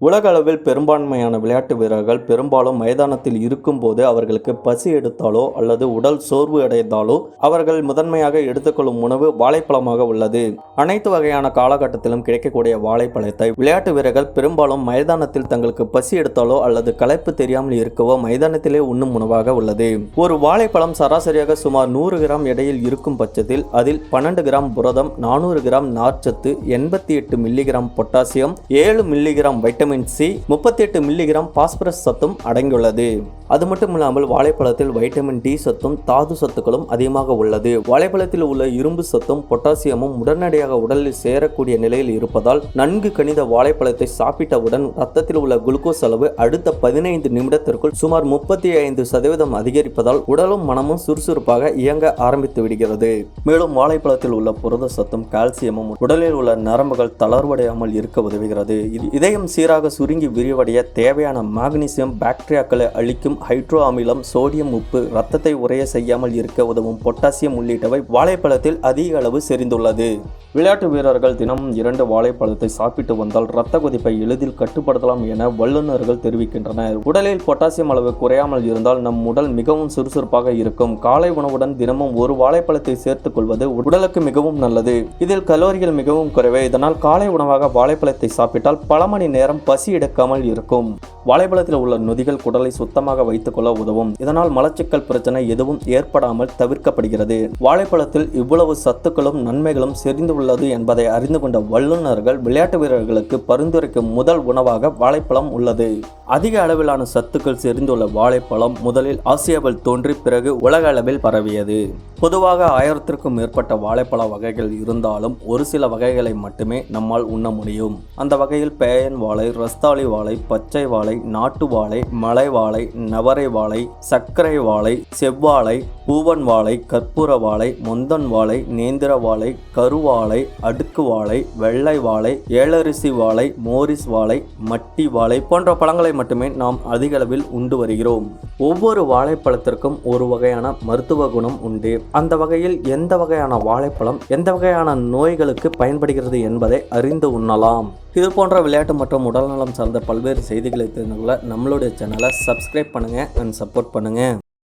உலக அளவில் பெரும்பான்மையான விளையாட்டு வீரர்கள் பெரும்பாலும் மைதானத்தில் இருக்கும்போது அவர்களுக்கு பசி எடுத்தாலோ அல்லது உடல் சோர்வு அடைந்தாலோ அவர்கள் முதன்மையாக எடுத்துக்கொள்ளும் உணவு வாழைப்பழமாக உள்ளது. அனைத்து வகையான காலகட்டத்திலும் கிடைக்கக்கூடிய வாழைப்பழத்தை விளையாட்டு வீரர்கள் பெரும்பாலும் மைதானத்தில் தங்களுக்கு பசி எடுத்தாலோ அல்லது களைப்பு தெரியாமல் இருக்கவோ மைதானத்திலே உண்ணும் உணவாக உள்ளது. ஒரு வாழைப்பழம் சராசரியாக சுமார் 100 கிராம் எடையில் இருக்கும் பட்சத்தில் அதில் 12 கிராம் புரதம், 400 கிராம் நார்ச்சத்து, 88 milligram potassium, 7 milligram vitamin C, 38 milligram phosphorus சத்தும் அடங்கியுள்ளது. அது மட்டுமில்லாமல் வாழைப்பழத்தில் வைட்டமின் டி சத்தும் தாது சத்துக்களும் அதிகமாக உள்ளது. வாழைப்பழத்தில் உள்ள இரும்பு சத்தும் பொட்டாசியமும் உடனடியாக உடலில் சேரக்கூடிய நிலையில் இருப்பதால் நன்கு கனிந்த வாழைப்பழத்தை சாப்பிட்டவுடன் ரத்தத்தில் உள்ள குளுக்கோஸ் அளவு அடுத்த 15 நிமிடத்திற்குள் சுமார் 35% அதிகரிப்பதால் உடலும் மனமும் சுறுசுறுப்பாக இயங்க ஆரம்பித்து விடுகிறது. மேலும் வாழைப்பழத்தில் உள்ள புரத சத்தும் கால்சியமும் உடலில் உள்ள நரம்புகள் தளர்வடையாமல் இருக்க உதவுகிறது. இதயம் சீராக சுருங்கி விரிவடைய தேவையான மாக்னீசியம், பாக்டீரியாக்களை அழிக்கும் ஹைட்ரோ அமிலம், சோடியம் உப்பு, ரத்தத்தை உறைய செய்யாமல் இருக்க உதவும் பொட்டாசியம் உள்ளிட்டவை வாழைப்பழத்தில் அதிக அளவு செறிந்துள்ளது. விளையாட்டு வீரர்கள் தினமும் 2 வாழைப்பழத்தை சாப்பிட்டு வந்தால் இரத்த கொதிப்பை எளிதில் கட்டுப்படுத்தலாம் என வல்லுநர்கள் தெரிவிக்கின்றனர். உடலில் பொட்டாசியம் அளவு குறையாமல் இருந்தால் நம் உடல் மிகவும் சுறுசுறுப்பாக இருக்கும். காலை உணவுடன் தினமும் 1 வாழைப்பழத்தை சேர்த்துக் கொள்வது உடலுக்கு மிகவும் நல்லது. இதில் கலோரிகள் மிகவும் குறைவே. இதனால் காலை உணவாக வாழைப்பழத்தை சாப்பிட்டால் பல மணி நேரம் பசி எடுக்காமல் இருக்கும். வாழைப்பழத்தில் உள்ள நொதிகள் குடலை சுத்தமாக வைத்துக் கொள்ள உதவும். இதனால் மலச்சிக்கல் பிரச்சனை எதுவும் ஏற்படாமல் தவிர்க்கப்படுகிறது. வாழைப்பழத்தில் இவ்வளவு சத்துக்களும் நன்மைகளும் செறிந்து உள்ளது என்பதை அறிந்து கொண்ட வல்லுநர்கள் விளையாட்டு வீரர்களுக்கு பரிந்துரைக்கும் முதல் உணவாக வாழைப்பழம் உள்ளது. அதிக அளவிலான சத்துக்கள் செறிந்துள்ள வாழைப்பழம் முதலில் ஆசியாவில் தோன்றி பிறகு உலக அளவில் பரவியது. பொதுவாக 1000க்கும் மேற்பட்ட வாழைப்பழ வகைகள் இருந்தாலும் ஒரு சில வகைகளை மட்டுமே நம்மால் உண்ண முடியும். அந்த வகையில் பேயன் வாழை, ரஸ்தாளி வாழை, பச்சை வாழை, நாட்டு வாழை, மலை வாழை, நவரை வாழை, சர்க்கரை வாழை, செவ்வாழை, பூவன் வாழை, கற்பூர வாழை, மொந்தன் வாழை, நேந்திர வாழை, கருவாழை, அடுக்கு வாழை, வெள்ளை வாழை, ஏலரிசி வாழை, மோரிஸ் வாழை, மட்டி வாழை போன்ற பழங்களை மட்டுமே நாம் அதிக அளவில் உண்டு வருகிறோம். ஒவ்வொரு வாழைப்பழத்திற்கும் ஒரு வகையான மருத்துவ குணம் உண்டு. அந்த வகையில் எந்த வகையான வாழைப்பழம் எந்த வகையான நோய்களுக்கு பயன்படுகிறது என்பதை அறிந்து உண்ணலாம். இது போன்ற விளையாட்டு மற்றும் உடல்நலம் சார்ந்த பல்வேறு செய்திகளை தெரிந்து கொள்ள நம்மளுடைய சேனலை சப்ஸ்கிரைப் பண்ணுங்க அண்ட் சப்போர்ட் பண்ணுங்க.